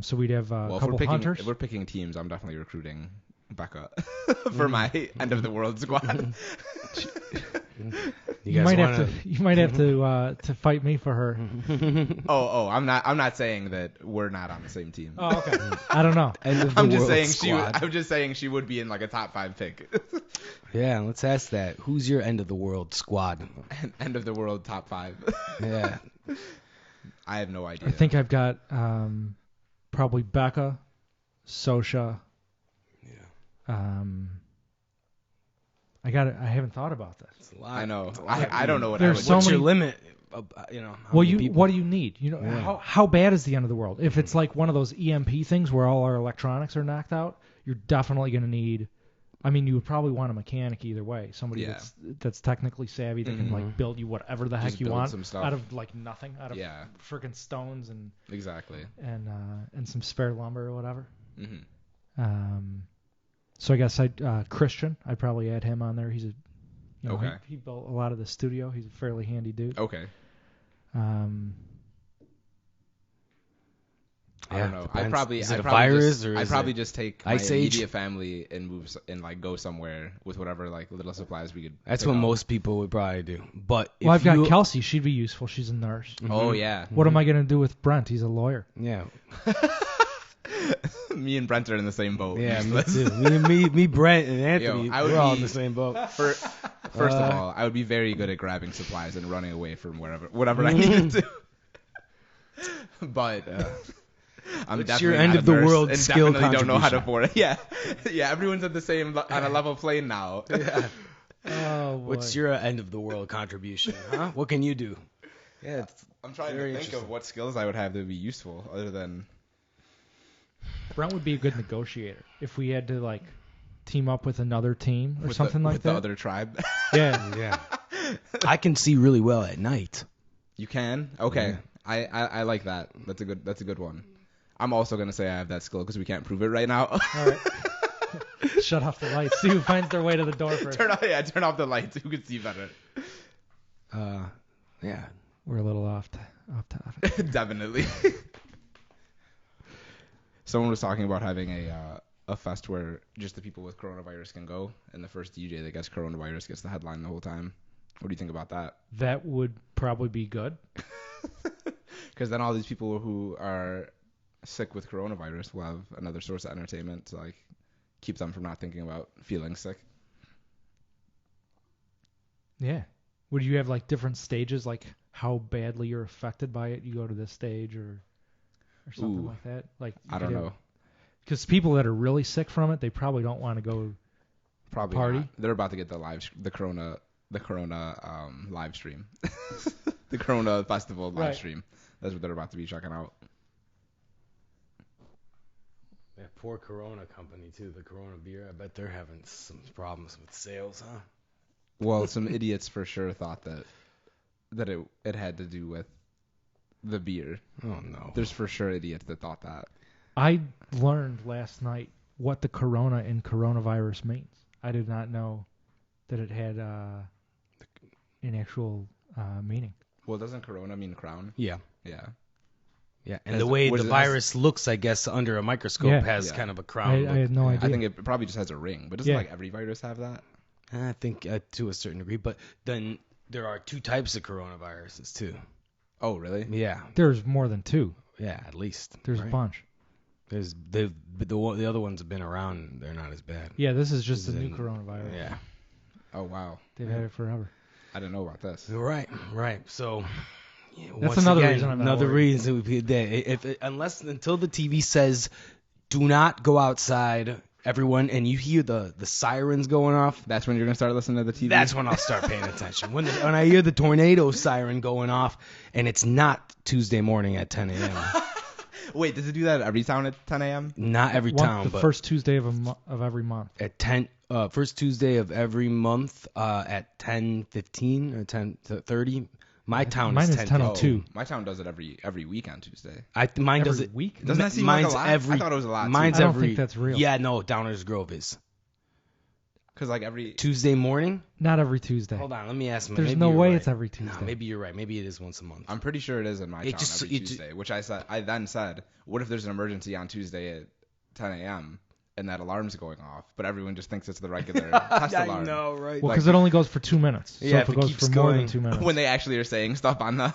So we'd have a couple hunters. If we're picking teams, I'm definitely recruiting Becca for my end of the world squad. You might have to fight me for her. I'm not saying that we're not on the same team. Oh, okay. I don't know. I'm just saying she would be in like a top 5 pick. Yeah, let's ask that. Who's your end of the world squad? End of the world top 5. Yeah. I have no idea. I think I've got probably Becca, Sosha. Yeah. I haven't thought about this. It's a lot. I know. I don't know what There's I would so What's many- your limit? What do you need? Yeah. How bad is the end of the world? If it's like one of those EMP things where all our electronics are knocked out, you're definitely going to need. I mean, you would probably want a mechanic either way. Somebody that's technically savvy that can like build you whatever the heck you want some stuff. out of like nothing, out of Yeah. freaking stones and Exactly. and some spare lumber or whatever. Mm-hmm. So I guess Christian, I'd probably add him on there. He's Okay. He built a lot of the studio. He's a fairly handy dude. Okay. I don't know. Is it a virus or I'd is probably it just take my Ice Age? immediate family and move and like go somewhere with whatever like little supplies we could. That's pick what up. most people would probably do. But if Well, I've got you, Kelsey. She'd be useful. She's a nurse. Oh yeah. What am I going to do with Brent? He's a lawyer. Yeah. Me and Brent are in the same boat. Yeah, me Useless. too. Me, Brent, and Anthony, I would we're all in be- the same boat. First of all, I would be very good at grabbing supplies and running away from whatever I needed to. But I'm What's definitely your end not of the a nurse world and skill definitely don't know how to contribution? afford it. Yeah. Everyone's at the same on a level plane now. Yeah. Oh, boy. What's your end of the world contribution? Huh? What can you do? Yeah, I'm trying Very to think of interesting. what skills I would have that would be useful other than. Brent would be a good negotiator if we had to like team up with another team or With something the, like with that. the other tribe. Yeah. yeah. I can see really well at night. You can? Okay. Yeah. I like that. That's a good one. I'm also gonna say I have that skill because we can't prove it right now. All right. Shut off the lights. See who finds their way to the door first. Turn off the lights. Who can see better? Yeah. We're a little off topic. Definitely. Someone was talking about having a fest where just the people with coronavirus can go, and the first DJ that gets coronavirus gets the headline the whole time. What do you think about that? That would probably be good. Because then all these people who are sick with coronavirus will have another source of entertainment to like keep them from not thinking about feeling sick. Yeah. Would you have like different stages, like how badly you're affected by it? You go to this stage or something Ooh. like that. Like I don't know. Because people that are really sick from it, they probably don't want to go. Probably Party? not. They're about to get the corona live stream, the Corona Festival live Right. stream. That's what they're about to be checking out. That poor Corona company too, the Corona beer. I bet they're having some problems with sales, huh? Well, some idiots for sure thought that it had to do with the beer. Oh no. There's for sure idiots that thought that. I learned last night what the corona in coronavirus means. I did not know that it had an actual meaning. Well, doesn't Corona mean crown? Yeah. Yeah. Yeah. And Has- the way what the is it- virus looks, I guess, under a microscope Yeah. has Yeah. kind of a I crown. look. had no idea. I think it probably just has a ring, but doesn't Yeah. like every virus have that? I think to a certain degree, but then there are 2 types of coronaviruses too. Oh, really? Yeah. There's more than 2. Yeah, at least. There's right? a bunch. There's the other ones have been around. They're not as bad. Yeah, this is just This a is new in- coronavirus. Yeah. Oh, wow. They've had it forever. I didn't know about this. Right. So. Yeah, That's once another again, reason I'm not another worried. reason we until the TV says, "Do not go outside," everyone, and you hear the sirens going off. That's when you're gonna start listening to the TV. That's when I'll start paying attention. When I hear the tornado siren going off, and it's not Tuesday morning at 10 a.m. Wait, does it do that every town at 10 a.m.? Not every town, The but first Tuesday of every month. at 10, first Tuesday of every month at 10:15 or 10:30. My town Mine is is 10:02. My town does it every week on Tuesday. Mine Every does it. week? Doesn't that seem like mine's a lot? every. I thought it was a lot. Mine's I don't every. think that's real. Yeah, no, Downers Grove is Because like every Tuesday morning. Not every Tuesday. Hold on, let me ask. There's maybe no you're way right. it's every Tuesday. No, maybe you're right. Maybe it is once a month. I'm pretty sure it is in my It town just- every it ju- Tuesday. Which I then said, what if there's an emergency on Tuesday at 10 a.m. and that alarm's going off, but everyone just thinks it's the regular test alarm. I know, right? Well, because it only goes for 2 minutes. So Yeah, if it goes keeps for more than going. 2 minutes. When they actually are saying stuff on the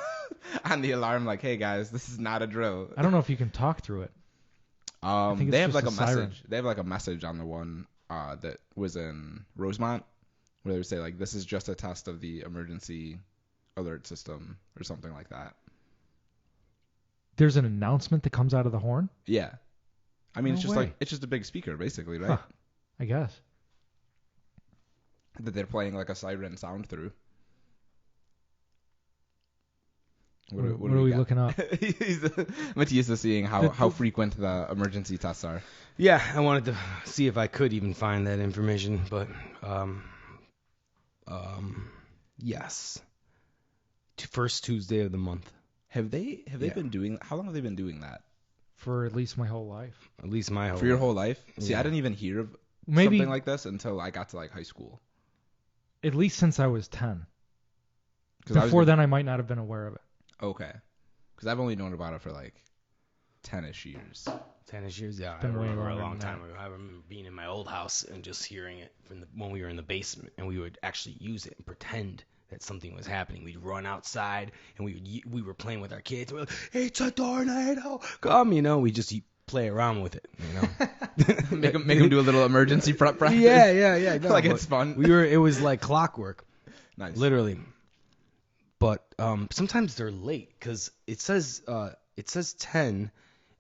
on the alarm, like, "Hey guys, this is not a drill." I don't know if you can talk through it. think it's They have just like a a siren. message. They have like a message on the one that was in Rosemont, where they would say like, "This is just a test of the emergency alert system" or something like that. There's an announcement that comes out of the horn, Yeah, I mean, No it's just way. like it's just a big speaker, basically, right? Huh. I guess. That they're playing like a siren sound through. What are do we got? looking up? Matthias is seeing how frequent the emergency tests are. Yeah, I wanted to see if I could even find that information, but yes, first Tuesday of the month. Have they Yeah. been doing? How long have they been doing that? For at least my whole life. At least my whole. For your whole life? See, Yeah. I didn't even hear of Maybe something like this until I got to like high school. at least since I was 10. 'Cause I was Before then, I might not have been aware of it. Okay. Because I've only known about it for like 10-ish years. 10-ish years. Yeah, I been way remember a longer long than time that. ago. I remember being in my old house and just hearing it when we were in the basement, and we would actually use it and pretend that something was happening. We'd run outside and we were playing with our kids. We're like, "It's a tornado, come!" We just play around with it. make them do a little emergency practice. Yeah. No, Like but it's fun. It was like clockwork, Nice. literally. But sometimes they're late because it says 10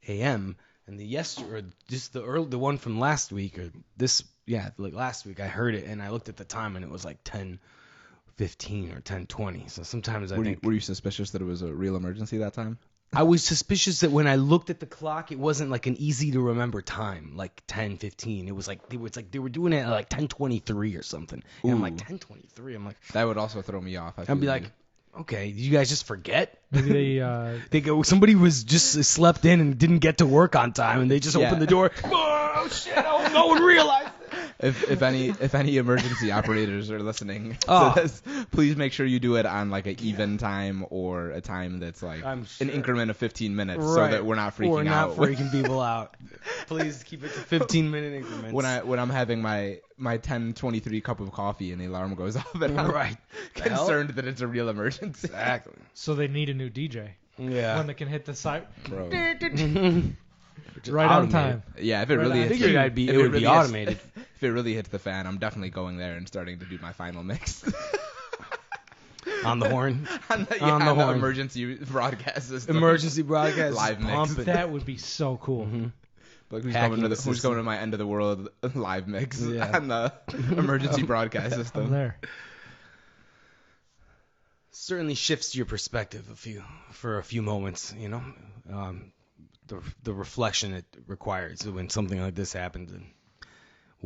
a.m. and the one from last week or this like last week I heard it and I looked at the time and it was like 10:15 or 10:20. So sometimes Were you suspicious that it was a real emergency that time? I was suspicious that when I looked at the clock, it wasn't like an easy to remember time, like 10:15. It was like they were doing it at like 10:23 or something. And I'm like, Ooh. 10:23. I'm like, That would also throw me off. I'd be like, okay, did you guys just forget? Maybe They go, somebody was just slept in and didn't get to work on time, and they just Yeah. opened the door. Oh shit! Oh, no one realized. if any emergency operators are listening Oh. to this, please make sure you do it on like an even time or a time that's like I'm an sure. increment of 15 minutes so that we're not freaking We're not out. freaking people out. Please keep it to 15-minute increments. when I'm having my 10:23 cup of coffee and the alarm goes off and I'm Right. concerned that it's a real emergency. Exactly. so they need a new DJ. Yeah. One that can hit the site Bro. right on time. Yeah, if it Right really on. hits, I figured it would be automated. If it really hits the fan, I'm definitely going there and starting to do my final mix. On the horn. on the horn. emergency broadcast system. Emergency broadcast. Live mix. Pumping. That would be so cool. Like who's Hacking coming, the who's system. coming to my end of the world live mix Yeah. on the emergency broadcast I'm system. there. Certainly shifts your perspective for a few moments, the reflection it requires when something like this happens and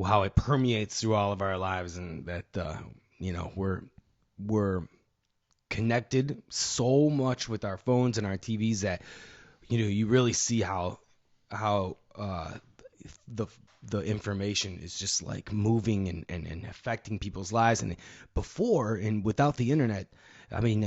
how it permeates through all of our lives, and that we're connected so much with our phones and our TVs that you really see how the information is just like moving and affecting people's lives. And before and without the internet, I mean,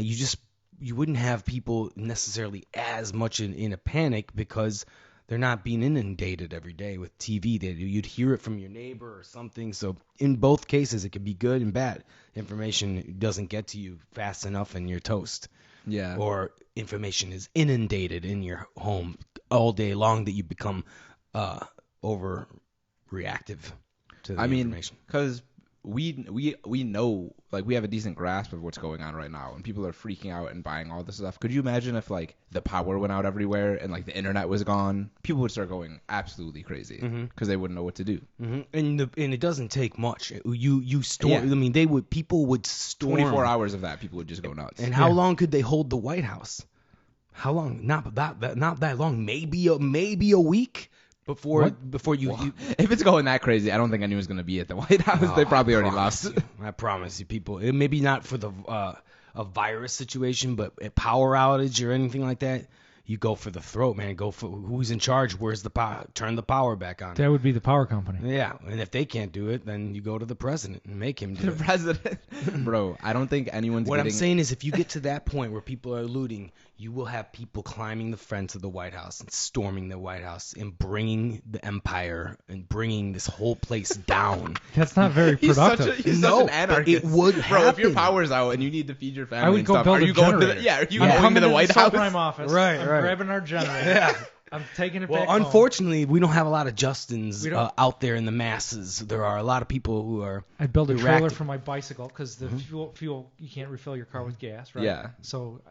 you wouldn't have people necessarily as much in a panic because they're not being inundated every day with TV. You'd hear it from your neighbor or something. So in both cases, it could be good and bad. Information doesn't get to you fast enough and you're toast. Yeah. Or information is inundated in your home all day long that you become overreactive to the information. because we know, like, we have a decent grasp of what's going on right now, and people are freaking out and buying all this stuff. Could you imagine if, like, the power went out everywhere and, like, the internet was gone? People would start going absolutely crazy because they wouldn't know what to do. Mm-hmm. And it doesn't take much. You storm. Yeah. I mean, people would storm. 24 hours of that, people would just go nuts. And how long could they hold the White House? How long? Not that long. Maybe a week before you. If it's going that crazy, I don't think anyone's gonna be at the White House. They probably already lost. I promise you, people. It maybe not for the a virus situation, but a power outage or anything like that. You go for the throat, man. Go for who's in charge. Where's the power? Turn the power back on. That would be the power company. Yeah, and if they can't do it, then you go to the president and make him do it. The president, bro. I don't think anyone's. What I'm saying is, if you get to that point where people are looting, you will have people climbing the fence of the White House and storming the White House and bringing the empire and bringing this whole place down. That's not very productive. He's such an anarchist. It would happen. Bro, if your power's out and you need to feed your family, I would and go stuff, build are you a going generator. are you I'm going to the coming White to House? the subprime office. Right, I'm right. grabbing our generator. Yeah. I'm taking it Well, back home. unfortunately, we don't have a lot of Justins out there in the masses. There are a lot of people who are. I'd build a trailer erratic. for my bicycle because the fuel you can't refill your car with gas, right? Yeah. So.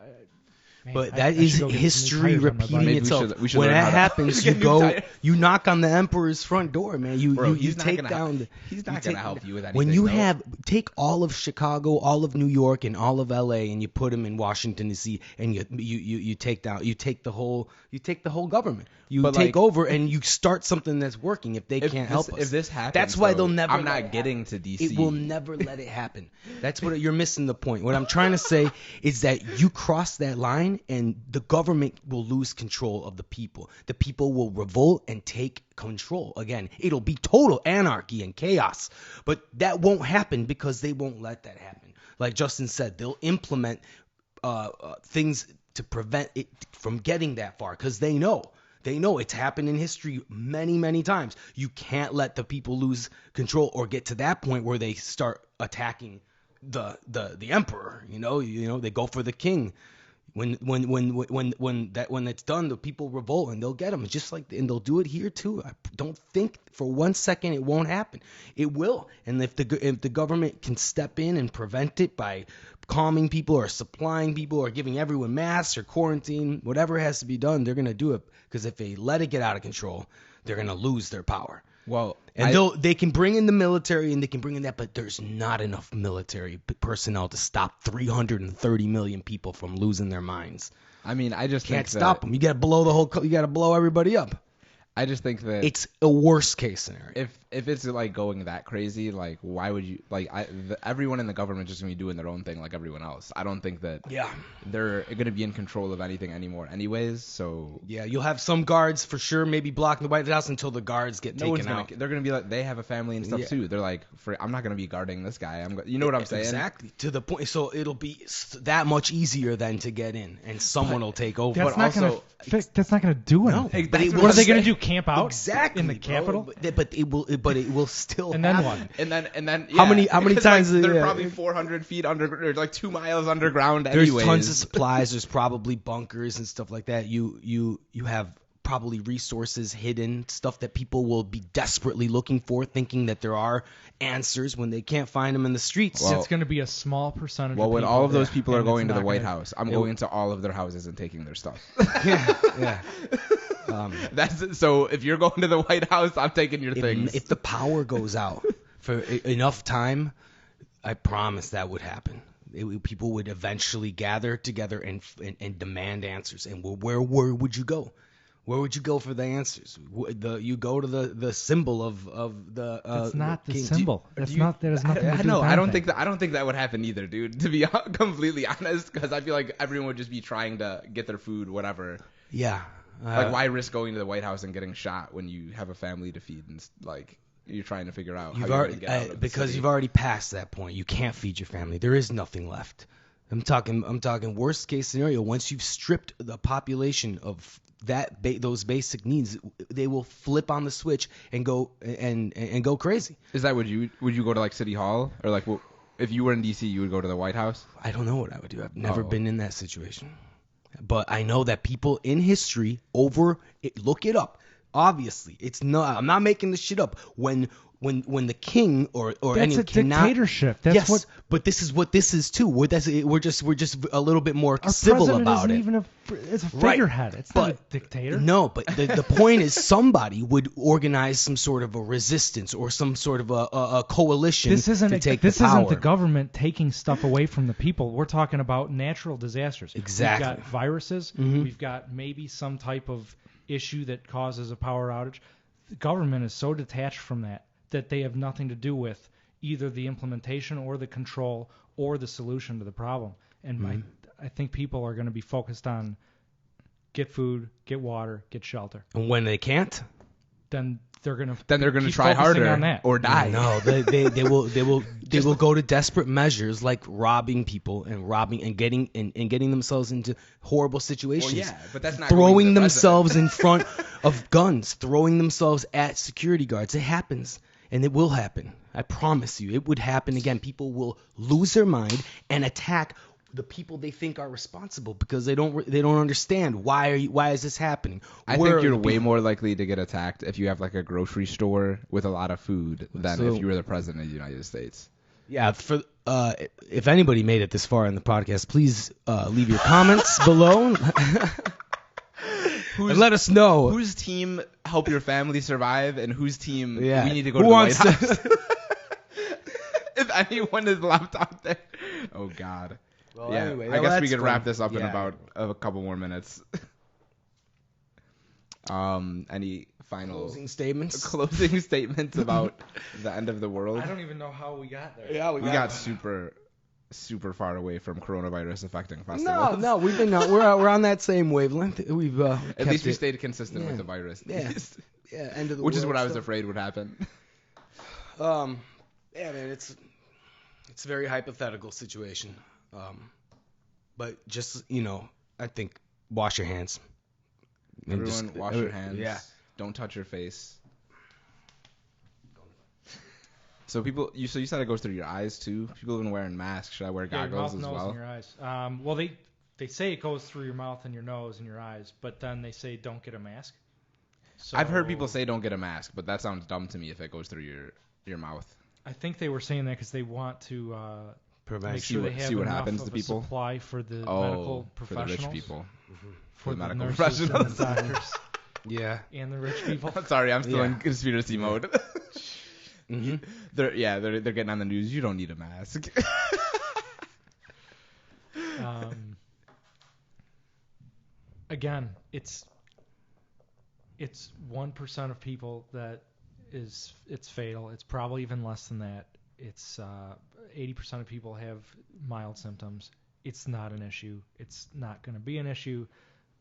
Man, But I that is should go get some new history tires on my repeating bike. Maybe itself. we should When learn that how to happens, get you new go, tires. you knock on the emperor's front door, man. Bro, You he's not take gonna down. He's not gonna help you with anything. When you though. take all of Chicago, all of New York, and all of L.A. and you put them in Washington D.C. and you take the whole government. You But, take like, over and you start something that's working. If they can't help us, if this happens, that's why though, they'll never. I'm let not it getting happen. to DC. It will never let it happen. That's what you're missing the point. What I'm trying to say is that you cross that line and the government will lose control of the people. The people will revolt and take control again. It'll be total anarchy and chaos. But that won't happen because they won't let that happen. Like Justin said, they'll implement things to prevent it from getting that far because they know. They know it's happened in history many, many times. You can't let the people lose control or get to that point where they start attacking the emperor. You know, they go for the king. When it's done, the people revolt and they'll get them. Just like, and they'll do it here too. I don't think for 1 second it won't happen. It will. And if the government can step in and prevent it by calming people or supplying people or giving everyone masks or quarantine, whatever has to be done, they're gonna do it. Because if they let it get out of control, they're gonna lose their power. Well, and they can bring in the military and they can bring in that, but there's not enough military personnel to stop 330 million people from losing their minds. I mean, I just Can't think stop them. You got to blow everybody up. I just think that It's a worst case scenario. if it's like going that crazy, like why would you everyone in the government just gonna be doing their own thing like everyone else. I don't think that they're gonna be in control of anything anymore, anyways. So Yeah, you'll have some guards for sure, maybe blocking the White House until the guards get taken out. They're gonna be like, they have a family and stuff too. They're like, I'm not gonna be guarding this guy. You know what I'm saying? Exactly, to the point. So it'll be that much easier then to get in, and someone will take over. That's But not also, going to do anything. but What are they going to do? Camp out exactly in the bro. Capitol? But it will still And then happen. what? And then How many because, times? Like, they're yeah. probably 400 feet under, or like 2 miles underground. There's anyways. tons of supplies. There's probably bunkers and stuff like that. You have probably resources hidden, stuff that people will be desperately looking for, thinking that there are answers when they can't find them in the streets. Well, it's going to be a small percentage. Well, of when people, all of those people are going to the White gonna, House, I'm going into all of their houses and taking their stuff. yeah. That's it. So if you're going to the White House, I'm taking your things. If the power goes out for enough time, I promise that would happen. People would eventually gather together and demand answers. And where would you go? Where would you go for the answers? You go to the symbol of the. That's not the king. symbol. That has nothing to do I with know. I don't anything. think that would happen either, dude. To be completely honest, because I feel like everyone would just be trying to get their food, whatever. Yeah. Like, why risk going to the White House and getting shot when you have a family to feed and like you're trying to figure out how you're going to get out of because the you've already passed that point. You can't feed your family. There is nothing left. I'm talking worst case scenario. Once you've stripped the population of those basic needs, they will flip on the switch and go and go crazy. Is that would you go to like City Hall, or like if you were in DC, you would go to the White House? I don't know what I would do. I've never been in that situation. But I know that people in history look it up. Obviously, I'm not making this shit up. When when the king or That's any a cannot. dictatorship. That's Yes, what but this is what this is too. We're just a little bit more our civil president about isn't it. even it's a Right. figurehead. It's But not a dictator. No, but the point is somebody would organize some sort of a resistance or some sort of a coalition This isn't to take this the power. isn't the government taking stuff away from the people. We're talking about natural disasters. Exactly. We've got viruses. Mhm. We've got maybe some type of issue that causes a power outage. The government is so detached from that they have nothing to do with either the implementation or the control or the solution to the problem. And I think people are going to be focused on get food, get water, get shelter. And when they can't, Then they're going to try harder on that. or die. no, they will go to desperate measures like robbing people and getting themselves into horrible situations. Well, yeah, but that's not throwing going to the themselves in front of guns, throwing themselves at security guards. It happens. And it will happen. I promise you, it would happen again. People will lose their mind and attack the people they think are responsible because they don't understand why is this happening. I think you're way more likely to get attacked if you have like a grocery store with a lot of food than if you were the president of the United States. Yeah, if anybody made it this far in the podcast, please leave your comments below. And let us know whose team help your family survive and whose team we need to go Who to the wants White House. If anyone is left out there. Oh, God. Well, yeah, anyway, I guess we could fun. wrap this up in about a couple more minutes. Any final Closing statements about the end of the world? I don't even know how we got there. Yeah, we got super far away from coronavirus affecting festivals. No, we're on that same wavelength. We've at least we stayed consistent with the virus. Yeah, end of the Which world is what I was stuff. afraid would happen. Yeah, man, it's a very hypothetical situation. But just I think wash your hands. Everyone, wash your hands. Yeah. Don't touch your face. So you said it goes through your eyes too. People have been wearing masks. Should I wear goggles your mouth, as nose, well? and your eyes. Well, they say it goes through your mouth and your nose and your eyes, but then they say don't get a mask. So I've heard people say don't get a mask, but that sounds dumb to me if it goes through your mouth. I think they were saying that because they want to make sure they have see what enough happens of to people. A supply for the medical professionals, for the rich people, for the medical nurses professionals, and the doctors, Yeah. and the rich people. Sorry, I'm still in conspiracy mode. Mm-hmm. They're getting on the news. You don't need a mask. Again, it's 1% of people that it's fatal. It's probably even less than that. It's 80% of people have mild symptoms. It's not an issue. It's not going to be an issue.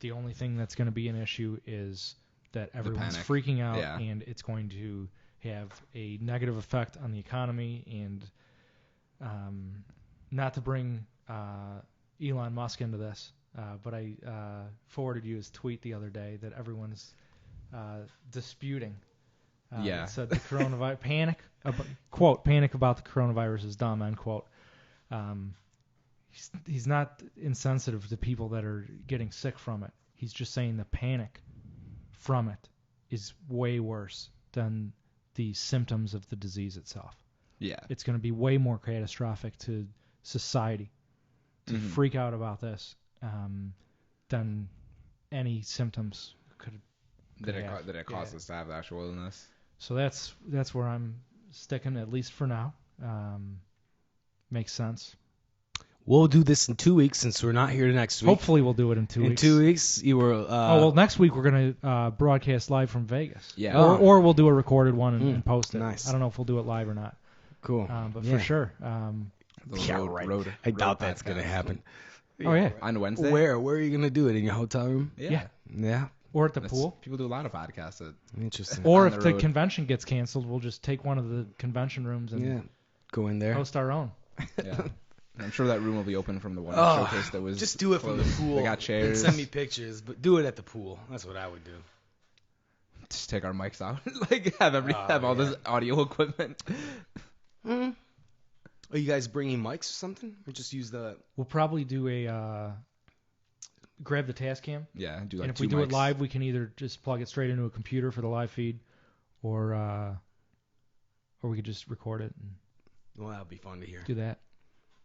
The only thing that's going to be an issue is that everyone's freaking out, and it's going to have a negative effect on the economy. And not to bring Elon Musk into this, but I forwarded you his tweet the other day that everyone's disputing. It said the coronavirus panic about the coronavirus is dumb, end quote. He's not insensitive to people that are getting sick from it. He's just saying the panic from it is way worse than the symptoms of the disease itself. Yeah. It's going to be way more catastrophic to society to freak out about this than any symptoms could that it causes to have the actual illness. So that's where I'm sticking, at least for now. Makes sense. We'll do this in 2 weeks since we're not here next week. Hopefully we'll do it in 2 weeks. In 2 weeks, you were. Next week we're gonna broadcast live from Vegas. Yeah. Or we'll do a recorded one and post it. Nice. I don't know if we'll do it live or not. Cool. But for sure. I doubt that's gonna happen. Oh yeah. On Wednesday. Where are you gonna do it? In your hotel room? Yeah. Yeah. Or at the pool. People do a lot of podcasts. Interesting. Or if the convention gets canceled, we'll just take one of the convention rooms and go in there. host our own. Yeah. I'm sure that room will be open from the one showcase that was just do it closed. from the pool. They got chairs. Send me pictures, but do it at the pool. That's what I would do. Just take our mics out, have all this audio equipment. Mm-hmm. Are you guys bringing mics or something, or just use the? We'll probably do grab the Tascam. Yeah, do like and if two we do mics. it live, we can either just plug it straight into a computer for the live feed, or or we could just record it and Well, that'll be fun to hear. do that.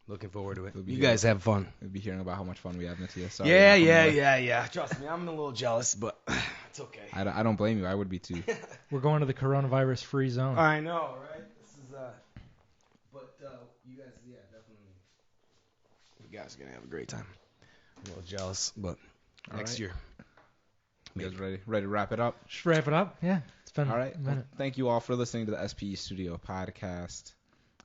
Looking forward to it. We'll be You here. guys have fun. We'll be hearing about how much fun we have, Matthias. Sorry, Yeah. Trust me, I'm a little jealous, but it's okay. I don't blame you. I would be too. We're going to the coronavirus-free zone. I know, right? This is but you guys, yeah, definitely. You guys are gonna have a great time. I'm a little jealous, but next year. You guys ready to wrap it up? Just wrap it up. Yeah, it's been All right. a Well, minute. thank you all for listening to the SPE Studio Podcast.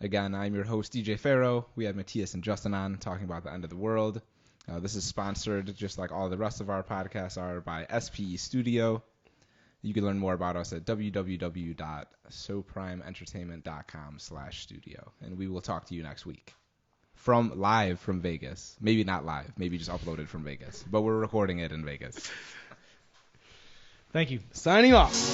Again, I'm your host, DJ Farrow. We have Matthias and Justin on talking about the end of the world. This is sponsored, just like all the rest of our podcasts are, by SPE Studio. You can learn more about us at www.soprimeentertainment.com/studio. And we will talk to you next week. Live from Vegas. Maybe not live. Maybe just uploaded from Vegas. But we're recording it in Vegas. Thank you. Signing off.